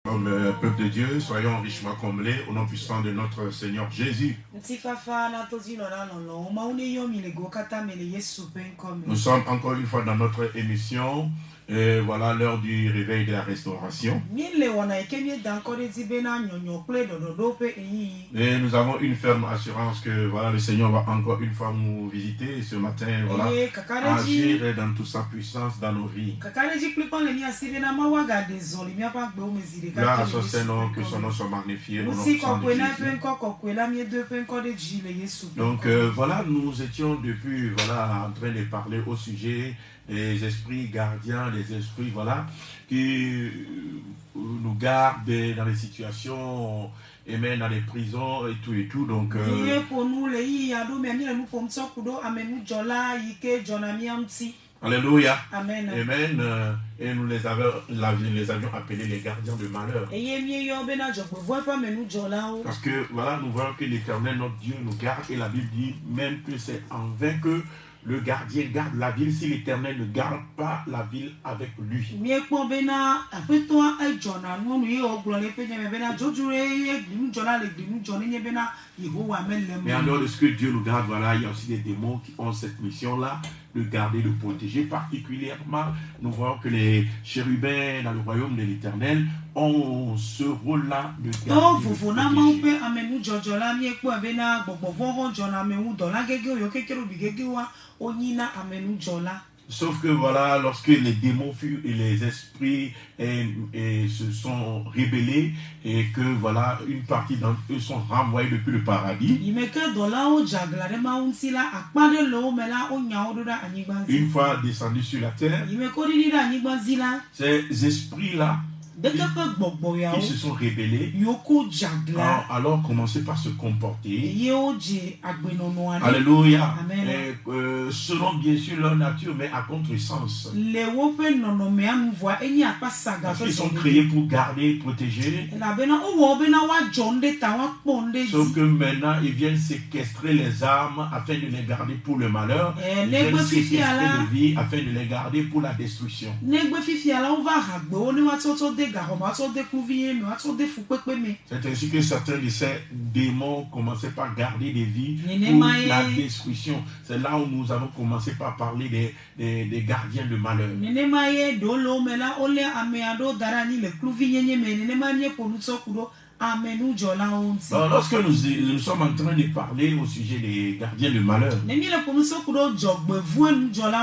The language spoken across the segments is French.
Comme peuple de Dieu, soyons richement comblés au nom puissant de notre Seigneur Jésus. Nous sommes encore une fois dans notre émission. Et voilà l'heure du réveil de la restauration. Et nous avons une ferme assurance que voilà, le Seigneur va encore une fois nous visiter ce matin, voilà, agir dans toute sa puissance dans nos vies. Gloire à son Seigneur, que son nom soit magnifié. Donc voilà, nous étions depuis voilà, en train de parler au sujet des esprits gardiens, des esprits voilà, qui nous gardent dans les situations et même dans les prisons et tout. Donc, Alléluia. Amen. Amen. Et nous les avions appelés les gardiens de malheur. Parce que voilà, nous voyons que l'Éternel, notre Dieu, nous garde. Et la Bible dit même que c'est en vain que le gardien garde la ville si l'Éternel ne garde pas la ville avec lui. Mais en dehors de ce que Dieu nous garde, voilà, il y a aussi des démons qui ont cette mission-là de garder, de protéger. Particulièrement, nous voyons que les chérubins dans le royaume de l'Éternel ont ce rôle-là de garder, de protéger. Sauf que voilà, lorsque les démons et les esprits se sont rébellés et que voilà, une partie d'entre eux sont renvoyés depuis le paradis. Une fois descendus sur la terre, ces esprits-là, ils se sont rébellés, alors commencez par se comporter. Alléluia. Selon bien sûr leur nature, mais à contre-sens. Parce qu'ils sont créés pour garder, protéger. Sauf que maintenant, ils viennent séquestrer les âmes afin de les garder pour le malheur. Ils viennent séquestrer les vies afin de les garder pour la destruction. C'est ainsi que certains de ces démons commençaient par garder des vies pour la destruction. C'est là où nous avons commencé par parler des gardiens de malheur. Alors, lorsque nous sommes en train de parler au sujet des gardiens de malheur,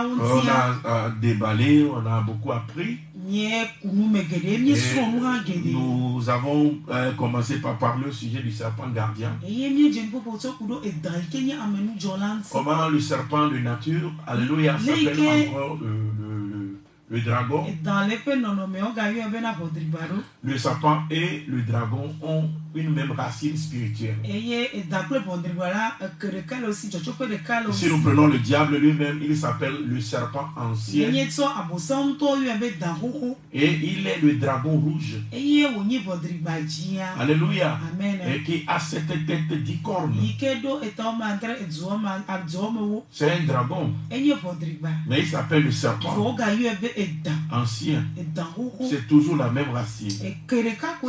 on a déballé, on a beaucoup appris. Nous avons commencé par parler au sujet du serpent gardien. Comment le serpent de nature, alléluia, s'appelle encore le dragon. Le serpent et le dragon ont une même racine spirituelle. Si nous prenons le diable lui-même, il s'appelle le serpent ancien. Et il est le dragon rouge. Alléluia. Amen. Et qui a cette tête d'icorne. C'est un dragon. Mais il s'appelle le serpent ancien. C'est toujours la même racine.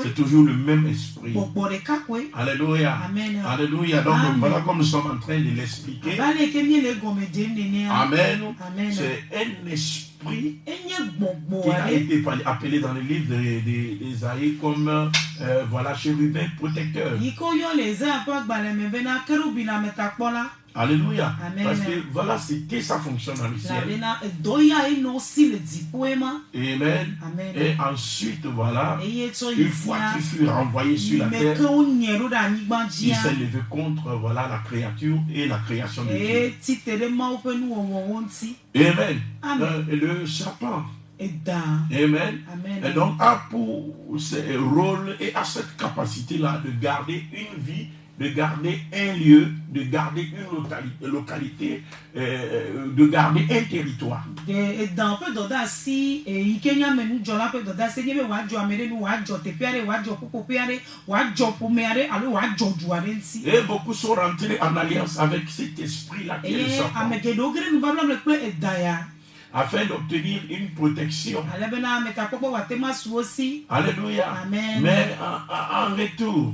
C'est toujours le même esprit. Alléluia. Amen. Alléluia. Donc voilà comme nous sommes en train de l'expliquer. Amen. C'est un esprit qui a été appelé dans le livre d'Ésaïe comme voilà, chérubin protecteur. Alléluia. Amen. Parce que voilà, c'était sa fonction dans le ciel. Amen. Amen. Et ensuite, voilà, une fois qu'il fut renvoyé sur la terre, il s'est levé contre voilà, la créature et la création de Dieu. Amen. Amen. Le serpent. Amen. Amen. Et donc a pour ce rôle et a cette capacité-là de garder une vie, de garder un lieu, de garder une localité, de garder un territoire. Et beaucoup sont rentrés en alliance avec cet esprit-là qui est le serpent. afin d'obtenir une protection. Alléluia. Amen. Mais en retour,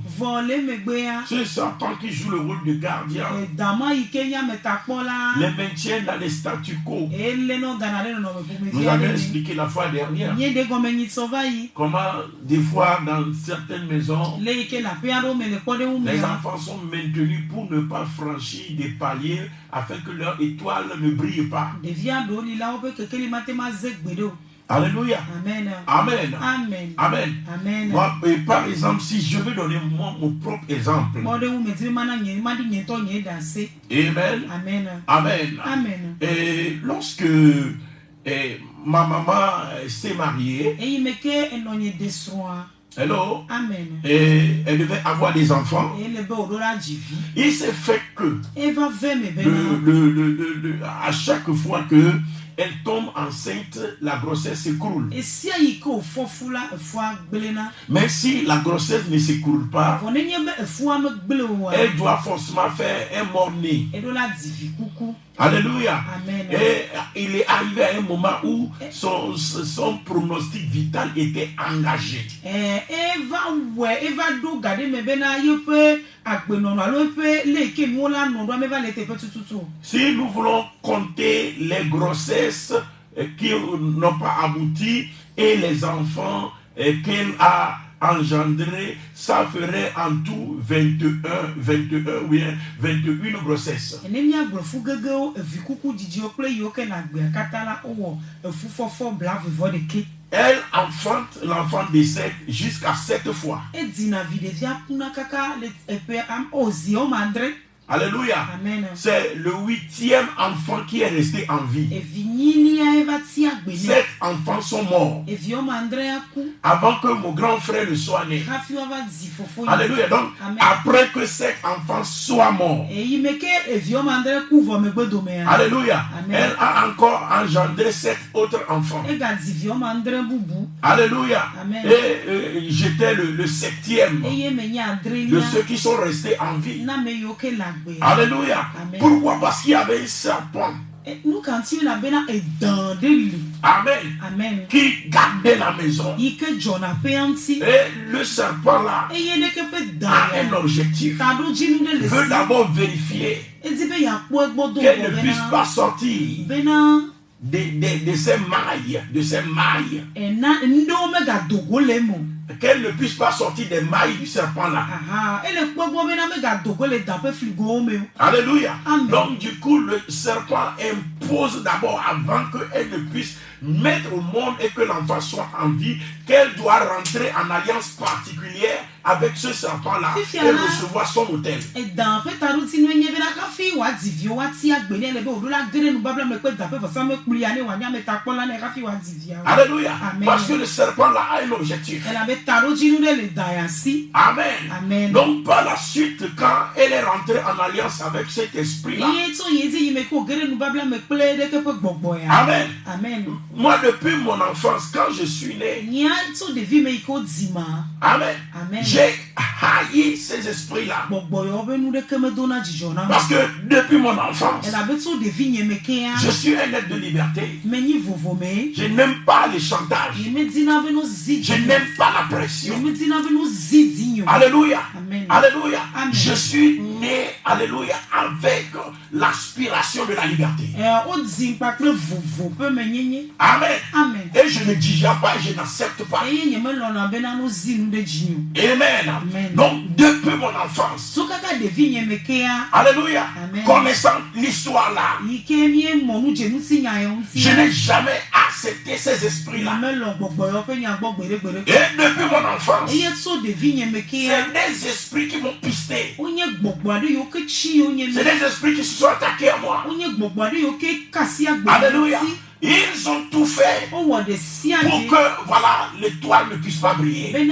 c'est Satan qui joue le rôle de gardien. Les maintient dans les statu quo. Nous avons expliqué la fois dernière comment des fois dans certaines maisons les enfants sont maintenus pour ne pas franchir des paliers afin que leur étoile ne brille pas. Alléluia. Amen. Amen. Amen. Amen. Amen. Moi, par exemple, si je veux donner mon propre exemple. Amen. Amen. Amen. Amen. Et lorsque ma maman s'est mariée, hello. Amen. Et elle devait avoir des enfants. Il s'est fait que à chaque fois que elle tombe enceinte, la grossesse s'écroule. Mais si la grossesse ne s'écroule pas, elle doit forcément faire un mort-né. Alléluia. Amen. Et il est arrivé à un moment où son pronostic vital était engagé. Si nous voulons compter les grossesses qui n'ont pas abouti et les enfants qu'elle a engendré, ça ferait en tout 21 grossesses. Elle enfante, l'enfant décède jusqu'à 7 fois. Alléluia. C'est le 8e enfant qui est resté en vie. 7 enfants sont morts avant que mon grand frère ne soit né. Alléluia. Donc, après que 7 enfants soient morts, alléluia, elle a encore engendré 7 autres enfants. Alléluia. Et j'étais le 7e de ceux qui sont restés en vie. Alléluia. Amen. Pourquoi? Parce qu'il y avait un serpent. Amen. Amen. Qui gardait la maison. Et le serpent là a un objectif. Il veut d'abord vérifier qu'elle ne puisse pas sortir de ces mailles. Qu'elle ne puisse pas sortir des mailles du serpent là. Alléluia. Amen. Donc du coup, le serpent impose d'abord, avant qu'elle ne puisse mettre au monde et que l'enfant soit en vie, qu'elle doit rentrer en alliance particulière avec ce serpent-là et recevoir son autel. Alléluia. Amen. Parce que le serpent-là a un objectif. Amen. Amen. Donc par la suite, quand elle est rentrée en alliance avec cet esprit-là, Amen. Amen. Moi, depuis mon enfance, quand je suis né, Amen, Amen. j'ai haï ces esprits-là. Parce que depuis mon enfance, je suis un être de liberté. Je n'aime pas les chantages. Je n'aime pas la pression. Alléluia. Amen. Alléluia. Amen. Je suis né, alléluia, avec l'aspiration de la liberté. Amen. Amen. Et je ne digère pas et je n'accepte pas. Amen. Amen. Donc, depuis mon enfance, alléluia, Amen. connaissant l'histoire là, je n'ai jamais accepté ces esprits-là. Et depuis mon enfance, c'est des esprits qui m'ont pisté. C'est des esprits qui se sont attaqués à moi. Alléluia. Ils ont tout fait pour que, voilà, l'étoile ne puisse pas briller. Ils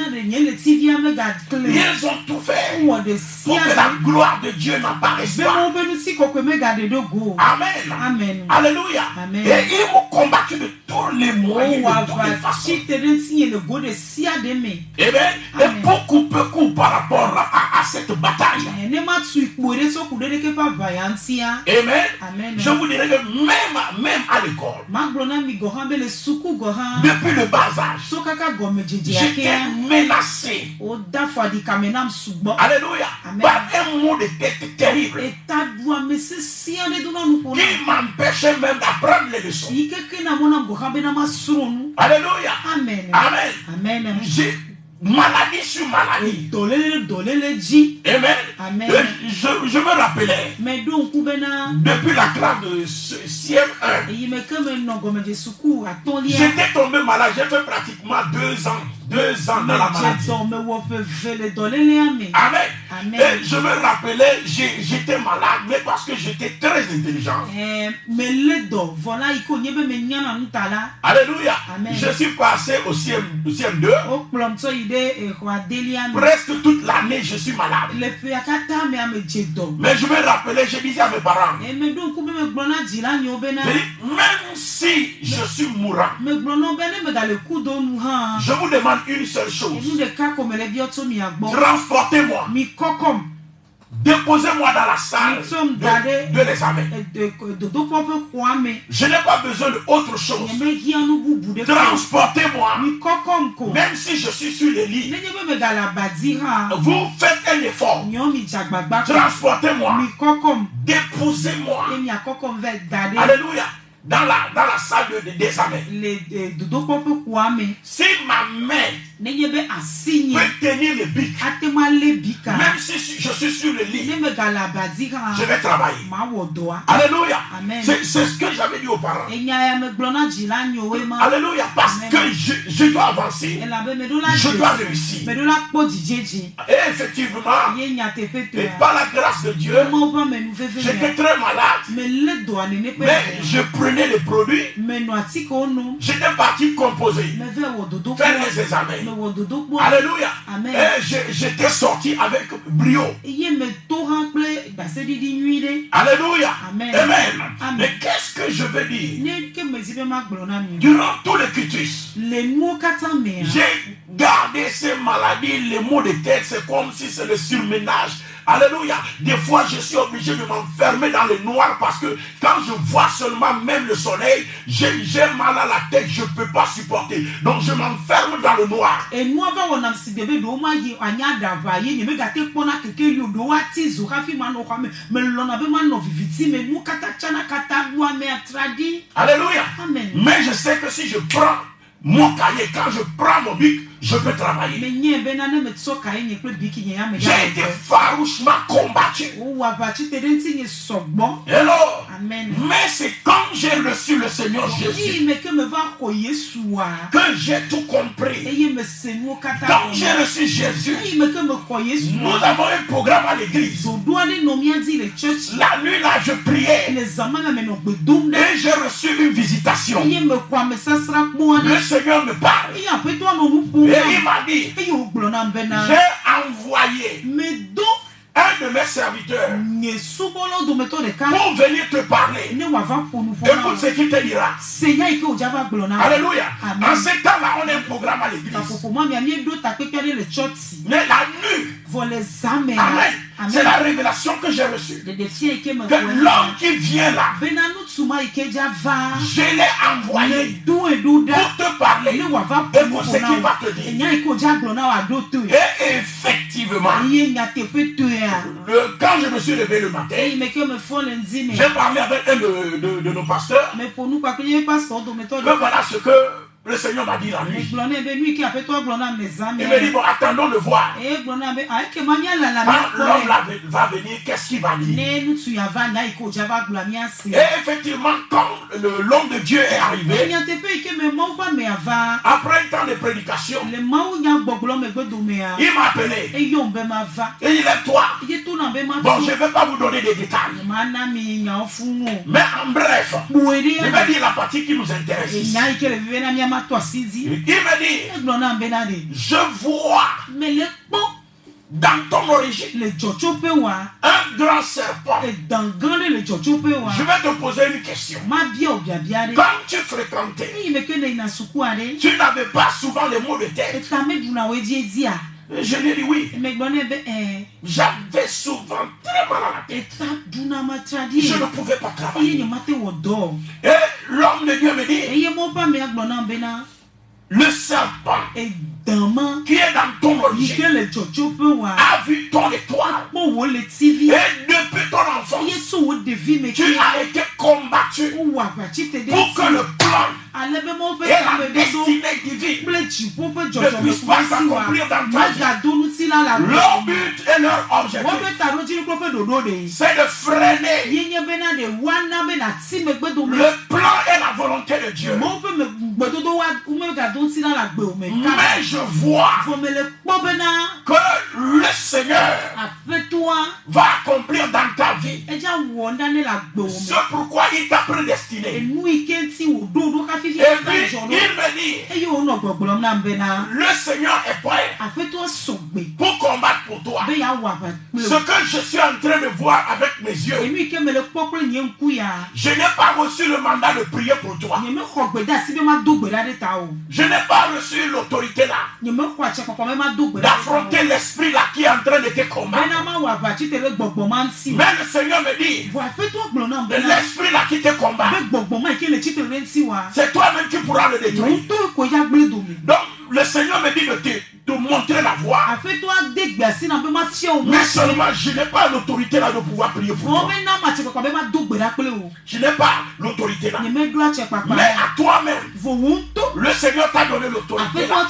ont tout fait pour que la gloire de Dieu n'apparaisse pas. Amen. Amen. Alléluia. Amen. Et ils m'ont combattu de tous les moyens, de toutes les façons. Amen. Et beaucoup par rapport à cette bataille. Amen. Je vous dirais que même à l'école, depuis le bas âge, j'étais menacé. Alléluia. Par un mot de tête terrible qui m'empêchait même d'apprendre les leçons. Alléluia. Amen. Amen. J'ai maladie sur maladie. Amen. Amen. Je me rappelais depuis la classe de CM1, j'étais tombé malade. J'ai fait pratiquement 2 ans dans la maladie. Amen. Amen. Et je me rappelais, j'étais malade, mais parce que j'étais très intelligent. Alléluia. Amen. Je suis passé au CM2. Presque toute l'année, je suis malade. Mais je me rappelais, je disais à mes parents, même si je suis mourant, je vous demande une seule chose. Transportez-moi. Déposez-moi dans la salle de l'examen. Je n'ai pas besoin d'autre chose. Transportez-moi. Même si je suis sur le lit. Vous faites un effort. Transportez-moi. Déposez-moi. Alléluia. Dans la salle d'examen. Si ma main peut tenir le bic, même si je suis sur le lit, je vais travailler. Alléluia. C'est ce que j'avais dit aux parents. Alléluia. Parce que je dois avancer. Je dois réussir. Et effectivement, et par la grâce de Dieu, j'étais très malade. Mais je prenais les produits. J'étais parti composer, faire les examens. Alléluia. Amen. Et j'étais sorti avec brio. Alléluia. Amen. Amen. Mais qu'est-ce que je veux dire? Durant tout le cutus, j'ai gardé ces maladies, les maux de tête, c'est comme si c'est le surménage. Alléluia. Des fois, je suis obligé de m'enfermer dans le noir parce que quand je vois seulement même le soleil, j'ai mal à la tête, je ne peux pas supporter. Donc, je m'enferme dans le noir. Alléluia. Amen. Mais je sais que si je prends mon cahier, quand je prends mon bic, je peux travailler. J'ai été farouchement combattu. Hello. Amen. Mais c'est quand j'ai reçu le Seigneur Jésus que j'ai tout compris. Quand j'ai reçu Jésus, nous avons un programme à l'église. La nuit là, je priais. Et j'ai reçu une visitation. Le Seigneur me parle. Et il m'a dit, j'ai envoyé un de mes serviteurs pour venir te parler. Écoute ce qu'il te dira. Alléluia. En ce temps-là, on a un programme à l'église. Mais la nuit, amen, c'est la révélation que j'ai reçue. Que l'homme qui vient là, je l'ai envoyé pour te parler. Écoute ce qu'il va te dire. Et effectivement, quand je me suis levé le matin, j'ai parlé avec un de nos pasteurs. Que voilà ce que le Seigneur m'a dit la nuit. Il me dit, bon, attendons de voir. Quand l'homme va venir, qu'est-ce qu'il va dire? Et effectivement, quand l'homme de Dieu est arrivé, après un temps de prédication, il m'a appelé. Et il dit, lève-toi. Bon, je ne vais pas vous donner des détails. Mais en bref, il m'a dit la partie qui nous intéresse. Il me dit, je vois dans ton origine un grand serpent. Je vais te poser une question. Quand tu fréquentais, tu n'avais pas souvent les mots de tête. Je lui ai dit oui. J'avais souvent très mal à la tête. Je ne pouvais pas travailler. Et l'homme de Dieu me dit, le serpent qui est dans ton origine a vu ton étoile. Et depuis ton enfance, tu as été combattu pour que le plan et la destinée divine ne puissent pas s'accomplir dans ta vie. Leur but et leur objectif, c'est de freiner le plan et la volonté de Dieu. Mais je vois que le Seigneur va accomplir dans ta vie ce pourquoi il t'a prédestiné. Et puis il me dit, le Seigneur est prêt pour combattre pour toi. Ce que je suis en train de voir avec mes yeux, je n'ai pas reçu le mandat de prier pour toi. Je n'ai pas reçu l'autorité là d'affronter l'esprit là qui est en train de te combattre. Mais le Seigneur me dit, l'esprit là qui te combat, c'est toi-même qui pourras le détruire. Donc le Seigneur me dit de te montrer la voie. Mais seulement je n'ai pas l'autorité là de pouvoir prier pour toi. Je n'ai pas l'autorité là. Mais à toi-même, le Seigneur t'a donné l'autorité là.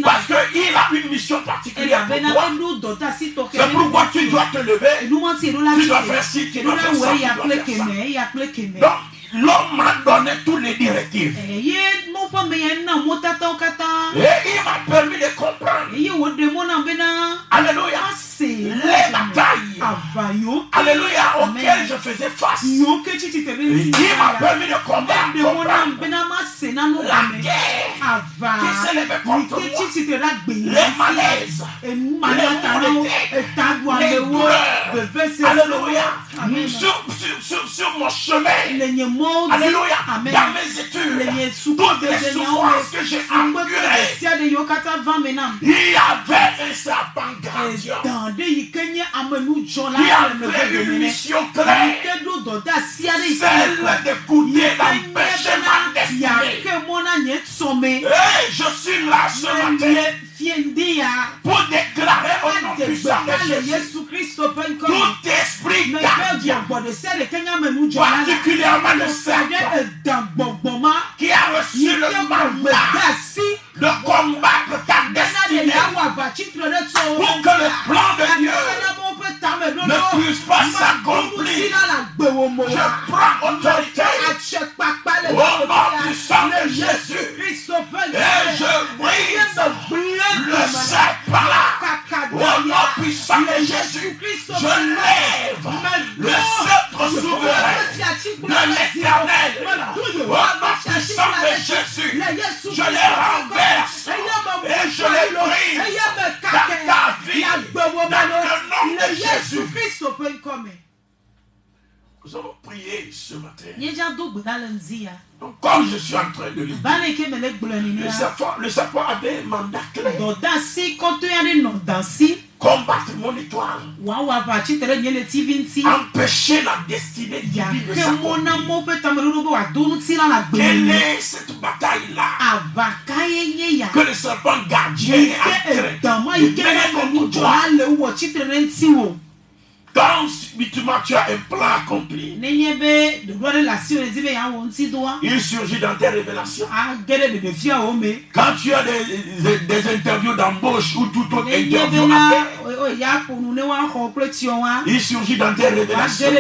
Parce qu'il a une mission particulière pour toi. C'est pourquoi tu dois te lever. Tu dois faire ci, tu dois faire ça, tu dois faire ça. Donc, l'homme m'a donné toutes les directives. Et il m'a permis de comprendre. Alléluia. Les batailles. Alléluia. Auxquelles je faisais face. Il m'a permis de combattre. La guerre qui s'élevait contre moi. Les malaises. Les maux de tête. Les douleurs. Alléluia. Sur mon chemin. Alléluia. Dans mes études, toutes les souffrances que j'ai endurées, il y avait un serpent gardien qui avait une mission claire, celle d'écouter d'empêcher ma destinée. Et je suis là ce matin pour déclarer au nom puissant de Jésus tout esprit gardien, particulièrement le serpent qui a reçu le mandat de combattre ta destinée pour que le plan de Dieu ne puisse pas s'accomplir. Je prends autorité au nom puissant de Jésus et je brise le serpent là. Au nom puissant de Jésus, je lève le sceptre souverain de l'Éternel. Au nom puissant de Jésus, je les renverse et je les brise dans ta vie, dans le nom de Jésus. Nous allons prier ce matin. Donc, comme je suis en train de le dire, le serpent avait un mandat clair. Combattre mon étoile. Empêcher la destinée divine de s'accomplir. Quelle est cette bataille-là que le serpent gardien est en train de mener contre toi? Quand spirituellement tu as un plan accompli, il surgit dans tes révélations. Quand tu as des interviews d'embauche ou tout autre interview à faire, il surgit dans tes révélations.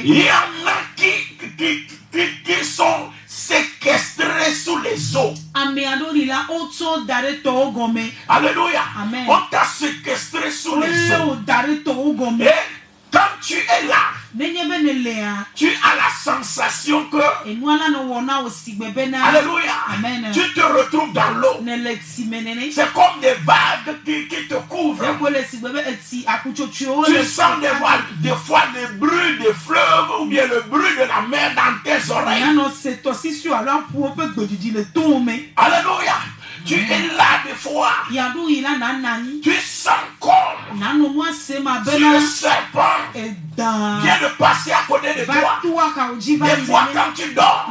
Il y en a qui sont séquestrés sous les eaux. Alléluia. Amen. On t'a séquestré sous les eaux. Et quand tu es là, tu as la sensation que alléluia, amen, tu te retrouves dans l'eau. C'est comme des vagues qui te couvrent. Tu sens des fois le bruit des fleuves ou bien le bruit de la mer dans tes oreilles. Alléluia. Tu es là des fois. Tu sens comme si le serpent vient de passer à côté de toi. Des fois quand tu dors,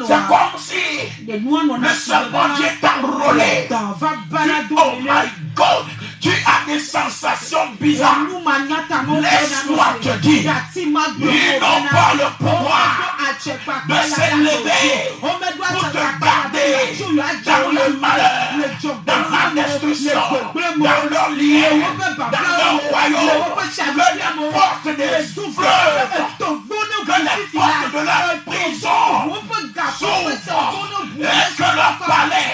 c'est comme si le serpent vient t'enrôler. Oh my God, tu as des sensations bizarres. Laisse-moi te dire, ils n'ont pas le pouvoir de s'élever pour te garder dans le malheur, dans la destruction, dans leur lien, dans leur royaume, que les portes des fleuves, que les portes de la prison s'ouvrent et que leur palais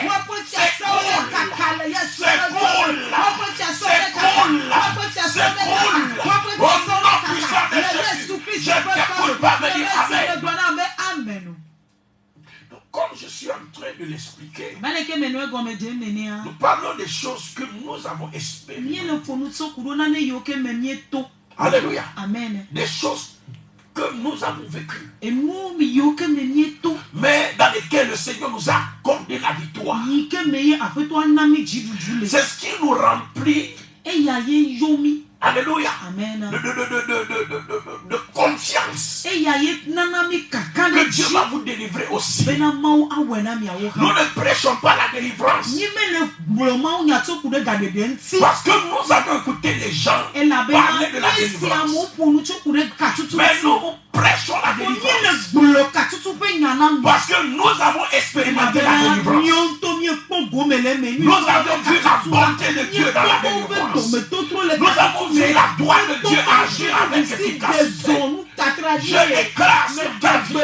s'écoule au nom puissant de Jésus. Je t'écoute pas venir. Amen. Donc, comme je suis en train de l'expliquer, nous parlons des choses que nous avons expérimentées. Alléluia. Amen. Des choses que nous avons vécues, mais dans lesquelles le Seigneur nous a accordé la victoire. C'est ce qui nous remplit. Alléluia. Amen. De confiance que Dieu va vous délivrer aussi. Nous ne prêchons pas la délivrance parce que nous avons écouté les gens parler de la délivrance, mais nous prêchons la délivrance parce que nous avons expérimenté la délivrance. Nous avons vu la bonté de Dieu dans la délivrance. Nous avons vu la droite de Dieu agir avec efficacité. Je déclare sur ta vie, au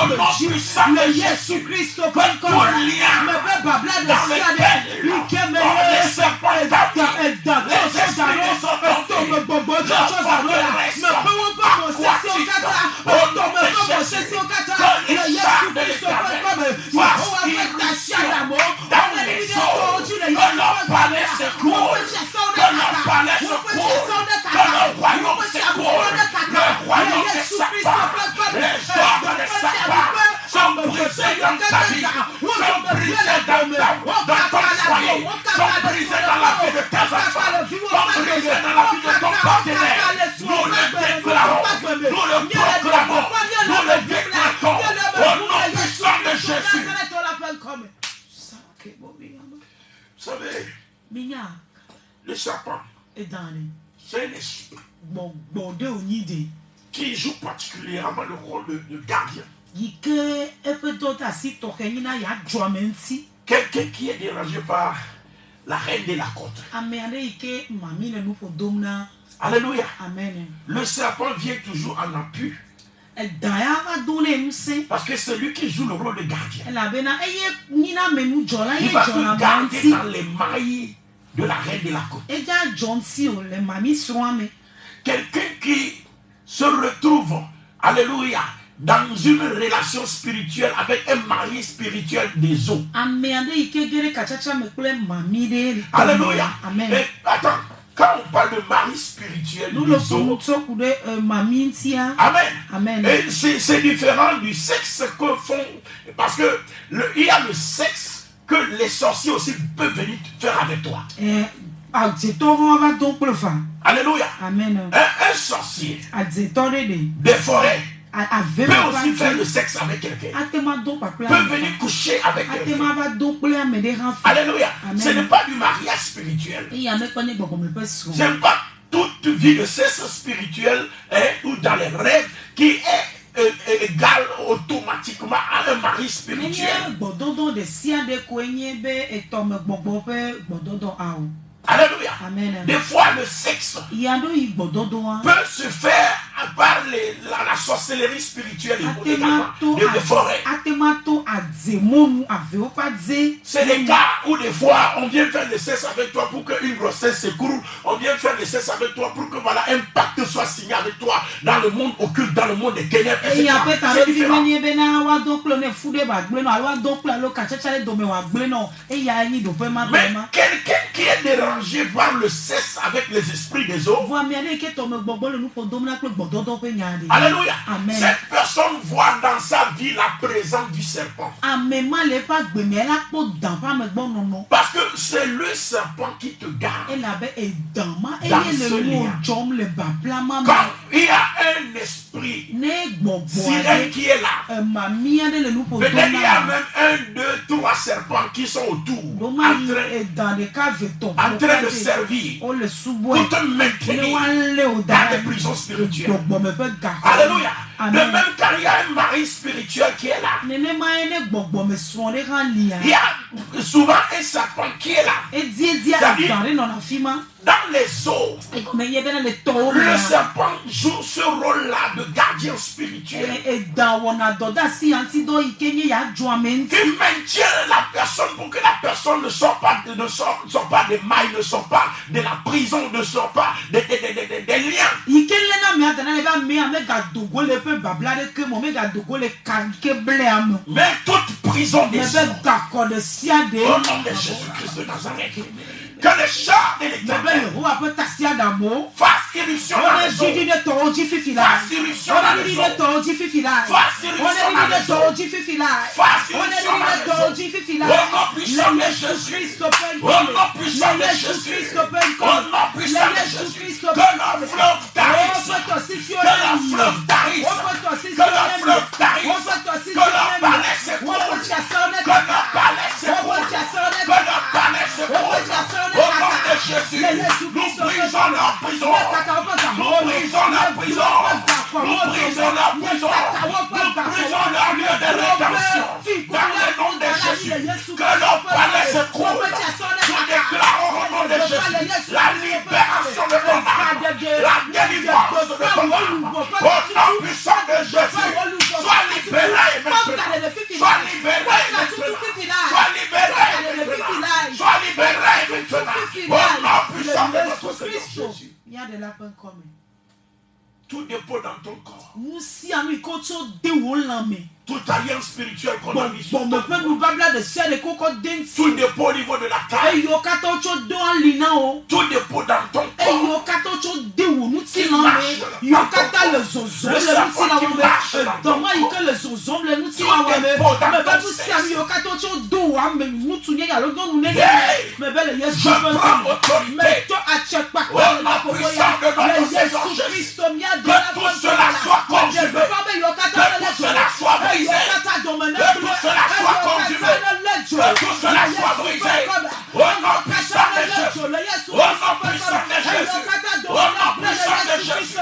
nom puissant de Jésus-Christ, que ton lien dans lequel les serpents tapis, les esprits sont tombés, la forteresse aquatique, au nom de Jésus, que les chars de l'éternel fassent irruption dans les eaux, que leur palais s'écoule, que leur palais s'écoule, que leur royaume s'écoule, le royaume de Satan, les ordres de Satan sont brisés dans ta vie, sont brisés dans ton foyer, sont brisés dans la vie de tes enfants, sont brisés dans la vie de ton partenaire. Nous le déclarons, nous le proclamons, nous le déclarons au nom puissant de Jésus. Vous savez, le serpent, c'est un esprit qui joue particulièrement le rôle de gardien. Quelqu'un qui est dérangé par la reine de la côte. Alléluia. Amen. Le serpent vient toujours en appui. Parce que c'est lui qui joue le rôle de gardien. Il va te garder dans les mailles de la reine de la côte. Quelqu'un qui se retrouve, alléluia, dans une relation spirituelle avec un mari spirituel des eaux. Alléluia. Amen. Et attends, quand on parle de mari spirituel des eaux, amen. Amen. Et c'est différent du sexe que font, parce que il y a le sexe que les sorciers aussi peuvent venir faire avec toi. Alléluia. Amen. Un sorcier des forêts peut aussi faire le sexe avec quelqu'un. Peut venir coucher avec quelqu'un. Alléluia. Ce n'est pas du mariage spirituel. Ce n'est pas toute vie de sexe spirituel ou dans les rêves qui est égal automatiquement à un mari spirituel. Alléluia. Amen. Des fois, le sexe peut se faire par la sorcellerie spirituelle également, de forêt. C'est les cas où des fois, on vient faire le sexe avec toi pour qu'une grossesse s'écoule. On vient faire le sexe avec toi pour que voilà, un pacte soit signé avec toi dans le monde occulte, dans le monde des ténèbres. C'est différent. Mais quelqu'un qui est dérangé étranger voir le sexe avec les esprits des autres. Alléluia. Amen. Cette personne voit dans sa vie la présence du serpent. Parce que c'est le serpent qui te garde dans ce lien. Quand il y a un esprit sirène qui est là, peut-être il y a même 1, 2, 3 serpents qui sont autour, en train de servir pour te maintenir dans des prisons spirituelles. Alléluia. De même quand il y a un mari spirituel qui est là, il y a souvent un serpent qui est là. Dans les eaux, le serpent joue ce rôle-là de gardien spirituel. Qui maintient la personne pour que la personne ne sort pas des mailles, ne sort pas de la prison, ne sort pas des liens. Mais toute prison des eaux, au nom de Jésus-Christ de Nazareth, que le char de l'Éternel fasse irruption dans les eaux. Fasse irruption dans les eaux. Fasse irruption dans les eaux. Fasse irruption dans les eaux. Au nom puissant de Jésus. Au nom puissant de Jésus. Au nom puissant de Jésus. Que la fleuve tarisse. Que la fleuve tarisse. Que la fleuve tarisse. Que la palais s'écoule. Que la palais s'écoule. Que la palais s'écoule. Au nom de Jésus, nous brisons la prison. Nous brisons la prison. Nous brisons la prison. Nous brisons leur lieu de rétention. Dans le nom de Jésus, que nos palais s'écroulent. Nous déclarons au nom de Jésus la libération de ton âme, la délivrance de ton âme. Au nom puissant de Jésus, sois libéré maintenant. Sois libéré maintenant. Sois libéré maintenant. Sois libéré maintenant. Au nom puissant de notre Seigneur Jésus. Tout dépôt dans ton corps. Toute alliance spirituelle qu'on a mis sur ton corps. Tout dépôt au niveau de la taille. Tout dépôt dans ton corps. Qui marche dans ton corps. Le serpent qui marche dans ton corps. Tout dépôt dans ton sexe. Je prends autorité. Au nom puissant de notre Seigneur Jésus. Que tout cela soit consumé. Que tout cela soit brisé. Que tout cela soit consumé. Que tout cela soit brisé. Au nom puissant de Jésus. Au nom puissant de Jésus. Au nom puissant de Jésus.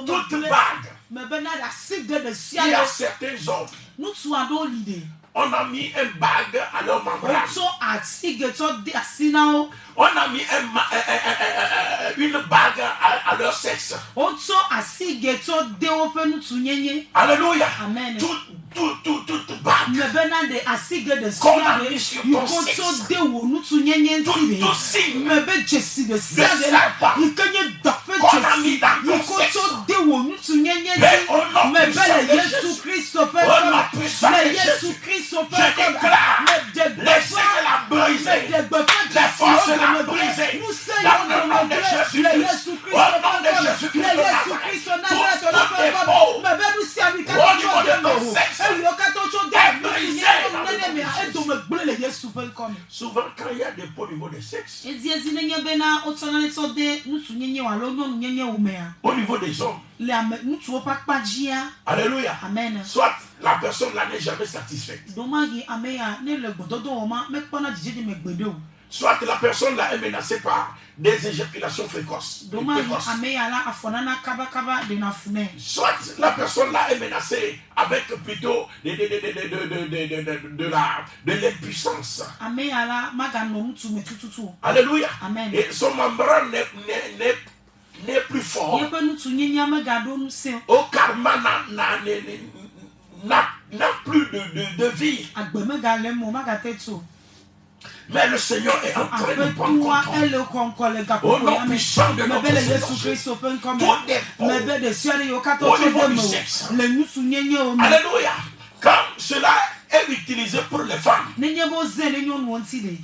Toute bague. Il y a certains hommes. On a mis un bague à leur membrane. On a mis une bague à leur sexe. Alléluia. Amen. Toute bague qu'on a mis sur ton sexe. Tout signe de serpent qu'on a mis dans ton sexe. Mais au nom puissant de Jésus. Au nom puissant de Jésus. Je déclare les cercles à briser, les forces à briser, dans le nom de Jésus-Christ, au nom de Jésus-Christ, tout dépôt au niveau de ton sexe est brisé. Souvent, quand il y a des dépôts au niveau du sexe, au niveau des hommes, alléluia, Amen. soit la personne là n'est jamais satisfaite. Soit la personne là est menacée par des éjaculations précoces. Soit la personne là est menacée avec plutôt de l'impuissance. Alléluia. Amen. Et son membrane n'est plus fort. Au karma n'a plus de vie. Mais le Seigneur est en train de prendre contrôle. Au nom puissant de notre Seigneur Jésus. Tout dépôt au niveau du sexe. Alléluia. Quand cela est est utilisé pour les femmes.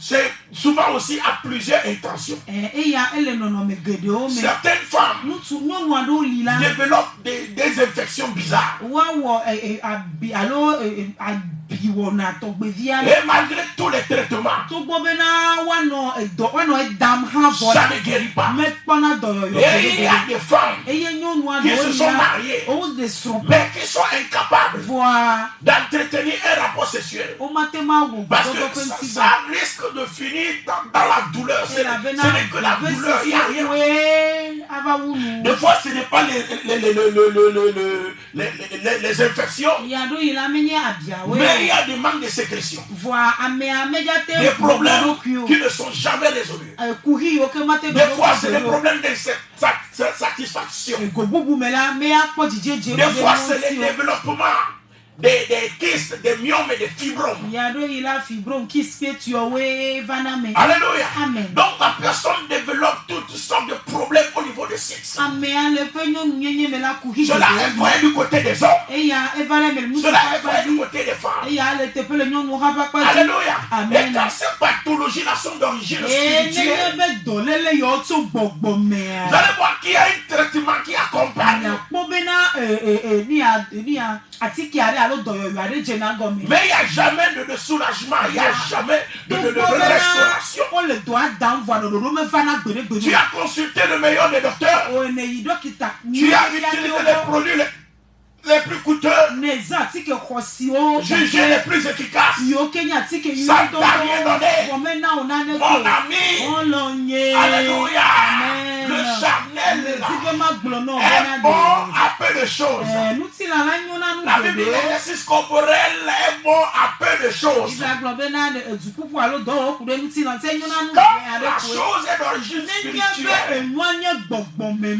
C'est souvent aussi à plusieurs intentions. Certaines femmes développent des infections bizarres. Et malgré tous les traitements, ça ne guérit pas. Et il y a des femmes qui se sont mariées, mais qui sont incapables d'entretenir un rapport sexuel. Parce que ça risque de finir dans la douleur. Ce n'est que la douleur, il n'y a rien. Des fois, ce n'est pas les infections, mais il y a des manques de sécrétion. Des problèmes qui ne sont jamais résolus. Des fois, c'est des problèmes d'insatisfaction. Des fois, c'est le développement des kystes, des myomes et des fibromes. Alléluia. Donc la personne développe toutes sortes de problèmes au niveau du sexe. Cela est vrai du côté des hommes. Cela est vrai du côté des femmes. Alléluia. Et quand ces pathologies-là sont d'origine spirituelle, vous allez voir qu'il y a un traitement qui accompagne. Mais il n'y a jamais de soulagement, il n'y a jamais de restauration. Tu as consulté le meilleur des docteurs. Tu as utilisé les produits les plus coûteux, jugés les plus efficaces. Ça t'a rien donné. Mon ami, alléluia. Le charnel est bon à peu de choses. La Bible dit l'exercice corporel est bon à peu de choses. Quand la chose est d'origine spirituelle,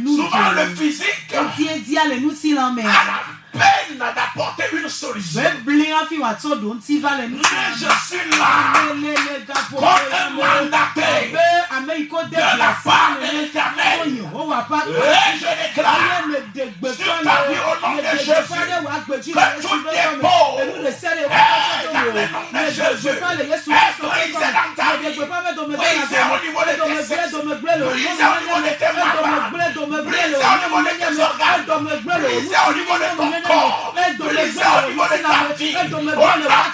souvent le physique peine d'apporter une solution. Mais je suis là comme un mandataire de la part de l'Éternel. Et je déclare sur ta vie au nom de Jésus que tout est beau. Et dans le nom de Jésus, est brisé dans ta vie, brisé au niveau de tes sexes, brisé au niveau de tes membres, brisé au niveau de tes organes, brisé au niveau de ton corps, brisé au niveau de ta vie. Au nom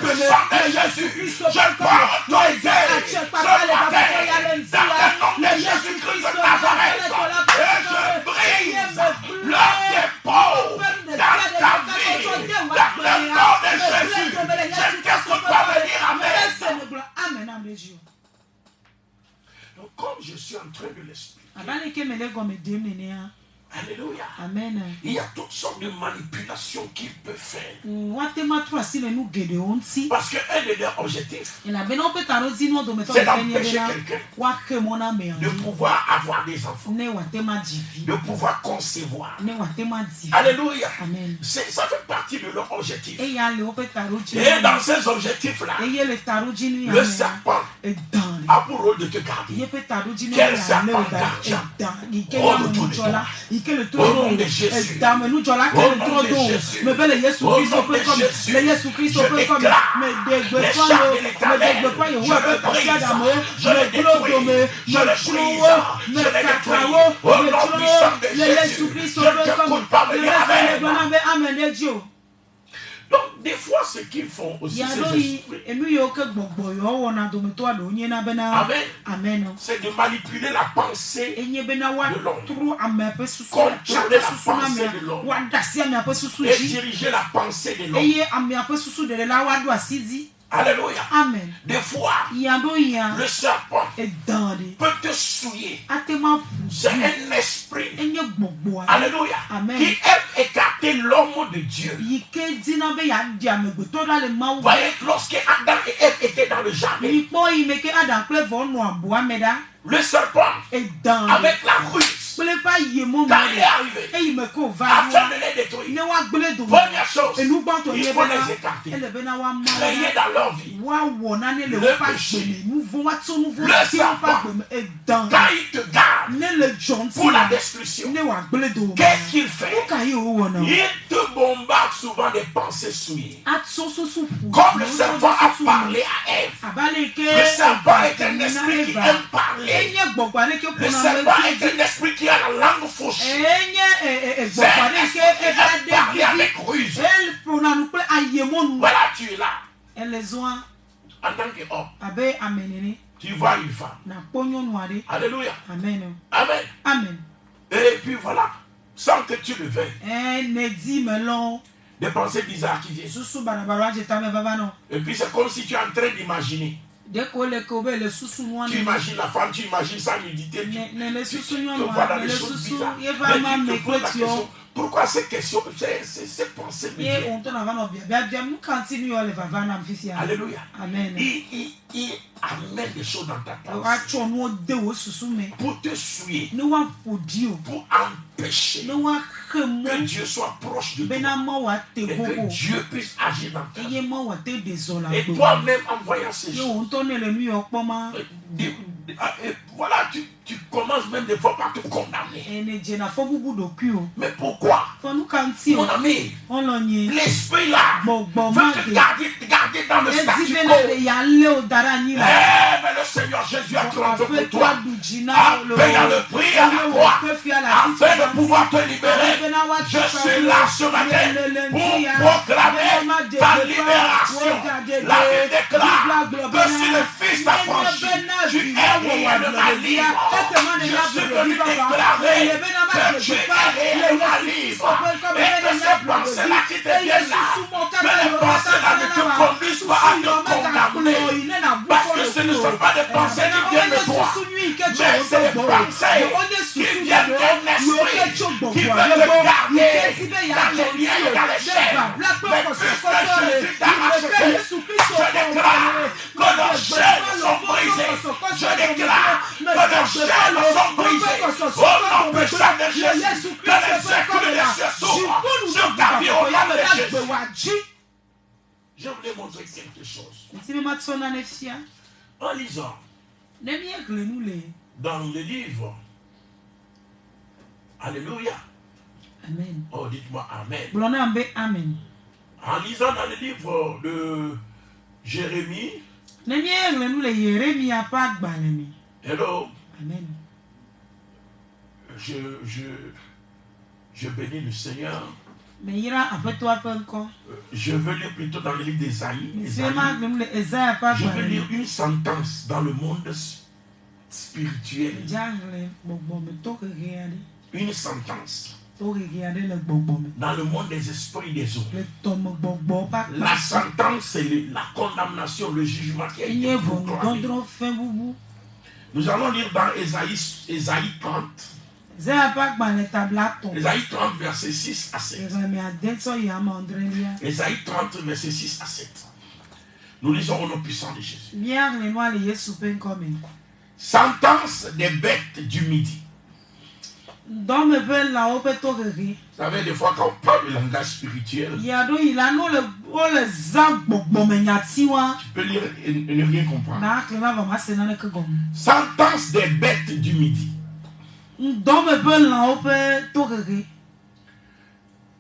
puissant de Jésus, je parle autorité ce matin dans le nom de Jésus-Christ de Nazareth. Et je brise l'œuvre des pauvres dans ta vie, dans le nom de Jésus. Je qu'est-ce qu'on doit venir, amen. Donc comme je suis en train de l'expliquer, alléluia. Amen. Il y a toutes sortes de manipulations qu'il peut faire. Parce qu'un de leurs objectifs, c'est d'empêcher quelqu'un de pouvoir avoir des enfants, de pouvoir concevoir. Alléluia. Amen. Ça fait partie de leur objectif. Et dans ces objectifs-là, le serpent a pour rôle de te garder. Quel serpent garde? Rôle autour de toi. Au nom de Jésus, au nom de Jésus, au nom de Jésus, je déclare les chars de l'Éternel, je le brise, je le détruis, je le brise, je le détruis, au nom puissant de Jésus, je ne t'écoute pas venir, amen. Donc, des fois, ce qu'ils font aussi, c'est de manipuler la pensée de l'homme, contrôler la pensée de l'homme et diriger la pensée de l'homme. Alléluia. Amen. Des fois, le serpent peut te souiller. C'est un esprit. Alléluia. Amen. Qui aime écarter l'homme de Dieu. Voyez, lorsque Adam et Ève étaient dans le jardin, le serpent, avec la ruse, quand il est arrivé, afin de les détruire, première chose, il faut les écarter, créer dans leur vie le péché. Le serpent, quand il te garde pour la destruction, qu'est-ce qu'il fait? Il te bombarde souvent des pensées souillées. Comme le serpent a parlé à Ève. Le serpent est un esprit qui aime parler. Le serpent est un esprit qui a la langue fauchée. C'est un esprit qui aime parler avec ruse. Voilà, tu es là. En tant qu'homme, tu vois une femme. Alléluia. Amen. Amen. Et puis voilà, sans que tu le veuilles. Des pensées bizarres qui viennent. Et puis c'est comme si tu es en train d'imaginer. Tu imagines la femme, tu imagines sa nudité. Tu vois dans les choses bizarres. Mais tu te poses la question. Pourquoi ces questions, ces pensées me viennent? Alléluia. Amen. Il amène des choses dans ta pensée pour te souiller, pour empêcher que Dieu soit proche de toi et que Dieu puisse agir dans ta vie. Et toi-même, en voyant ces choses, voilà, tu commences même des fois par te condamner. Mais pourquoi? Mon ami, l'esprit là veut te garder dans le statu quo. Mais le Seigneur Jésus a tremblé pour toi, a payé le prix à la croix, afin de pouvoir te libérer. Je suis là ce matin pour proclamer ta libération. La Bible déclare que si le Fils t'a franchi, tu es réellement libre. Je suis venu déclarer que tu es réellement libre. Et que ces pensées-là qui te viennent là, que les pensées-là ne te conduisent pas à te condamner. Parce que ce ne sont pas des pensées qui viennent de toi, mais c'est des pensées qui viennent d'un esprit qui veut te garder dans les liens et dans les chaînes. Mais puisque Jésus t'a racheté, je déclare que nos chaînes sont brisées. Je déclare que nos chaînes sont brisées. Au nom puissant de Jésus, que les éclats des cieux s'ouvrent sur ta vie au nom de Jésus. Je voulais montrer quelque chose. En lisant dans le livre, Alléluia. Amen. Oh, dites-moi Amen. Amen. En lisant dans le livre de Jérémie, hello. Amen. Je bénis le Seigneur. Je veux lire plutôt dans le livre d'Ésaïe. Je veux lire une sentence dans le monde spirituel. Une sentence dans le monde des esprits des eaux. La sentence, c'est la condamnation, le jugement qui a été proclamé. Nous allons lire dans Ésaïe 30. Ésaïe 30, verset 6 à 7. Ésaïe 30, verset 6 à 7. Nous lisons au nom puissant de Jésus. Sentence des bêtes du midi. Vous savez, des fois, quand on parle de langage spirituel, tu peux lire et ne rien comprendre. Sentence des bêtes du midi.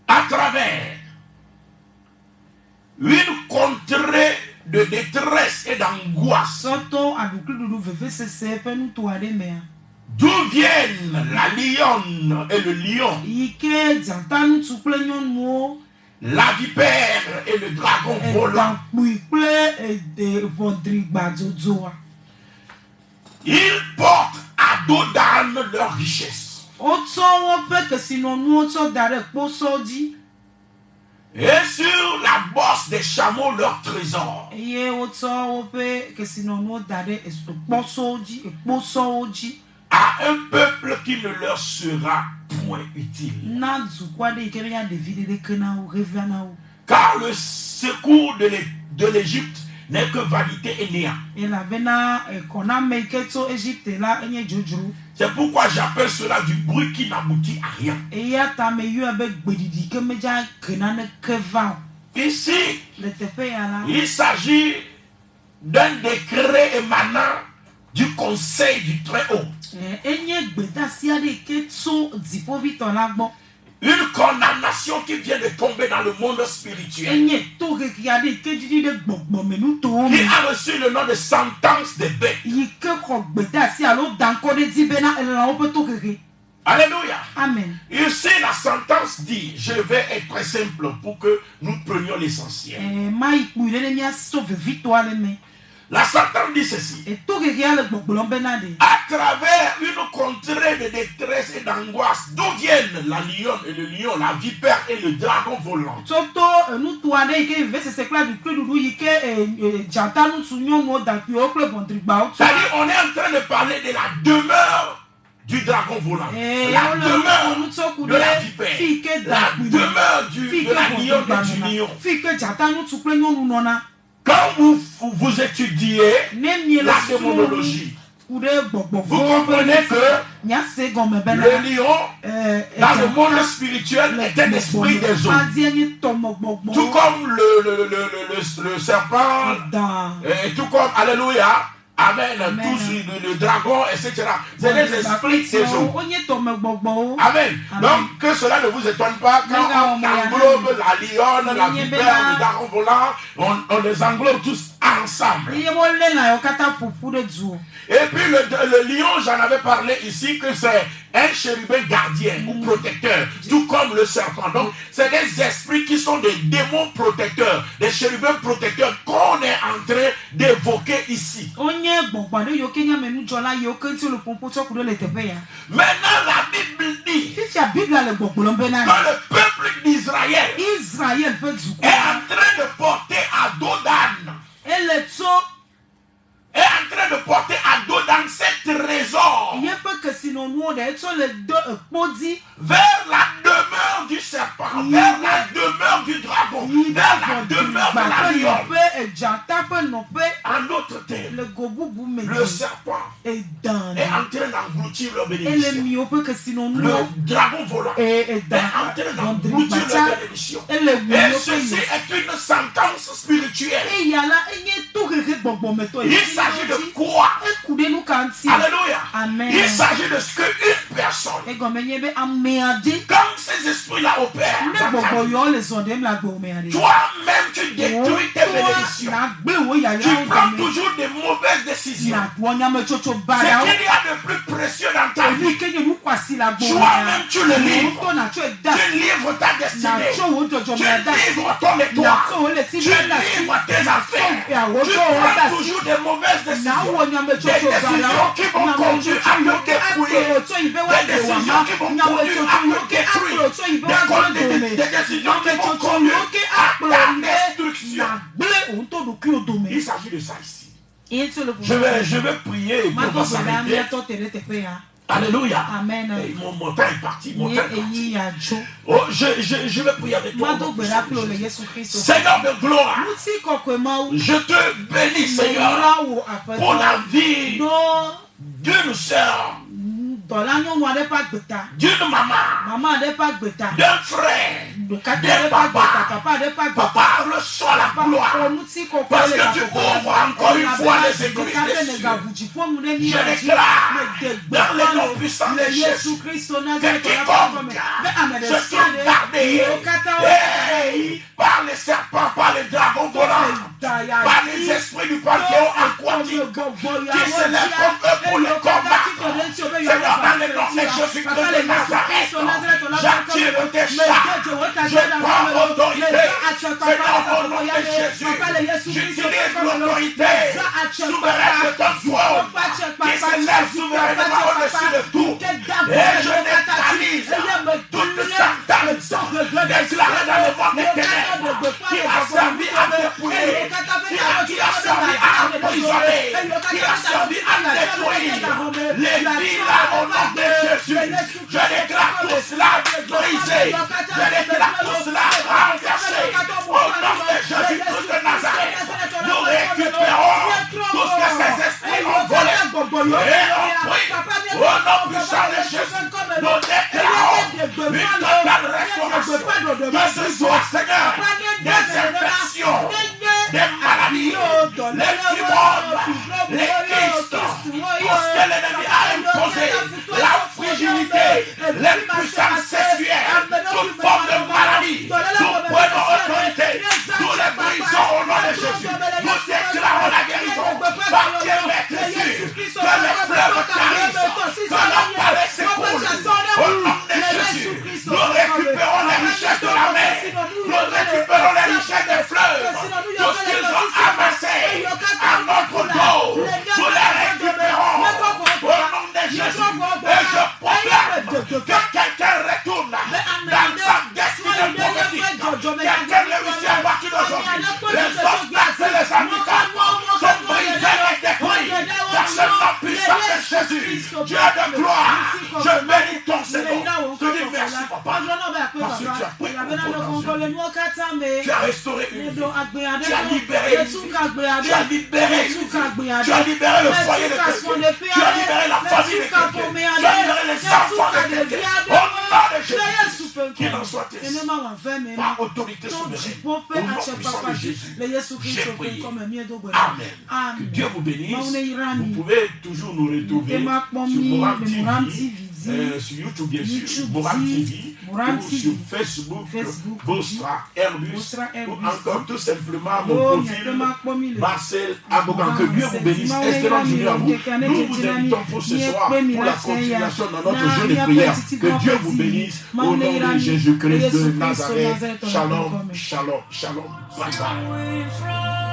À travers une contrée de détresse et d'angoisse, d'où viennent la lionne et le lion, la vipère et le dragon volant. Ils portent à dos d'âne leur richesse. Et sur la bosse des chameaux leur trésor. À un peuple qui ne leur sera point utile. Car le secours de l'Égypte n'est que vanité et néant. C'est pourquoi j'appelle cela du bruit qui n'aboutit à rien. Ici, il s'agit d'un décret émanant du conseil du Très-Haut. une condamnation qui vient de tomber dans le monde spirituel. Qui a reçu le nom de sentence de bête. Alléluia. Amen. Ici, la sentence dit, je vais être très simple pour que nous prenions l'essentiel. La sentence dit ceci. À travers une contrée de détresse et d'angoisse, d'où viennent la lionne et le lion, la vipère et le dragon volant. C'est-à-dire, on est en train de parler de la demeure du dragon volant, la demeure de la vipère, la demeure de la lionne et du lion. Quand vous étudiez la démonologie, vous comprenez que le lion, dans le monde spirituel, est un esprit des eaux. Tout comme le serpent, et tout comme, alléluia, amen, tous le dragon, etc. C'est des esprits des eaux. Amen. Donc, que cela ne vous étonne pas, quand on englobe la lionne, la vipère, le dragon volant, on les englobe tous ensemble. Et puis le lion, j'en avais parlé ici, que c'est un chérubin gardien ou protecteur, tout comme le serpent. Donc, c'est des esprits qui sont des démons protecteurs, des chérubins protecteurs qu'on est en train d'évoquer ici. Maintenant, la Bible dit que le peuple d'Israël est en train de porter à dos d'âne. Est en train de porter à dos dans cette trésor vers la demeure du serpent, vers la demeure du dragon, vers la demeure de la lionne. En d'autres termes, le serpent est en train d'engloutir leur bénédiction. Le dragon volant est en train d'engloutir leur bénédiction. Et ceci est une sentence spirituelle. Il s'agit de quoi? Alléluia. Amen. Il s'agit de ce qu'une personne, quand ces esprits-là opèrent, toi-même tu détruis tes bénédictions. Tu prends toujours des mauvaises décisions. Ce qu'il y a de plus précieux dans ta vie, toi-même tu le livres. Tu livres ta destinée. Tu livres ton étoile. Tu livres tes affaires. Tu prends toujours des mauvaises décisions. Des décisions qui vont conduire à te dépouiller. Des décisions qui vont conduire à te détruire. Des décisions qui vont conduire à ta destruction. Il s'agit de ça ici. Je vais prier pour s'arrêter. Alléluia. Amen. Mon temps est parti. Oh, je vais prier avec toi. Seigneur de gloire, je te bénis, Seigneur, pour la vie d'une sœur, d'une maman, d'un frère, d'un papa. Papa, reçois la gloire. Parce que tu ouvres encore une fois les églises des cieux. Je déclare dans le nom puissant de Jésus que quiconque se trouve gardé par les serpents, par les dragons volants, par les esprits du panthéon aquatique qui se lèvent comme eux pour le combattre. Seigneur, dans le nom de Jésus-Christ de Nazareth, j'attire tes chars. Je prends l'autorité. Seigneur, au nom de Jésus, j'utilise l'autorité souveraine de ton trône qui se lève souverainement au-dessus de tout. Et je neutralise toute sentence déclarée dans le monde des ténèbres qui a servi à dépouiller, qui a servi à emprisonner, qui a servi à détruire les vies là au nom de Jésus. Je déclare tout cela brisé. Je déclare tout cela renversé. Au nom de Jésus-Christ de Nazareth, nous récupérons tout ce que ces esprits ont volé. Et on prie au nom puissant de Jésus. Nous déclarons une totale restauration. Que ce soit, Seigneur, des infections, des maladies, les fibromes, les kystes, tout ce que l'ennemi a imposé, la fragilité, les puissances sexuelles, que toute forme de maladie, nous prenons autorité. Nous les brisons au nom de Jésus. Nous déclarons la guérison. Par Dieu Jésus, que les fleuves tarissent, que la palais s'écoule. Au nom de Jésus, nous récupérons les richesses de la mer. Nous récupérons les richesses des fleuves. Tout ce qu'ils ont amassé à notre dos, nous les récupérons. Au nom de Jésus. Et je proclame que quelqu'un retourne dans sa destinée prophétique. Quelqu'un réussit à partir d'aujourd'hui. Les obstacles et les handicaps sont brisés et détruits par ce nom puissant de Jésus. Dieu de gloire, je bénis ton Seigneur. Je te dis merci, papa. Parce que tu as pris tu as restauré une vie. Tu as libéré une vie. Tu as libéré une vie. Tu as libéré le foyer de quelqu'un. Tu as libéré la famille de quelqu'un. Tu as libéré les enfants de quelqu'un. Au nom de Jésus, qu'il en soit ainsi. Par autorité souveraine. Au nom puissant de Jésus, j'ai prié. Amen. Que Dieu vous bénisse. Vous pouvez toujours nous retrouver sur Mourad TV, sur YouTube bien sûr, Mourad TV, ou sur Facebook, Bosra Airbus, ou encore tout simplement mon profil Marcel Abogan. Que Dieu vous bénisse. Excellente journée à vous. Nous vous invitons pour ce soir pour la continuation dans notre jeûne de prière. Que Dieu vous bénisse au nom de Jésus-Christ de Nazareth. Shalom, shalom, shalom. Bye bye.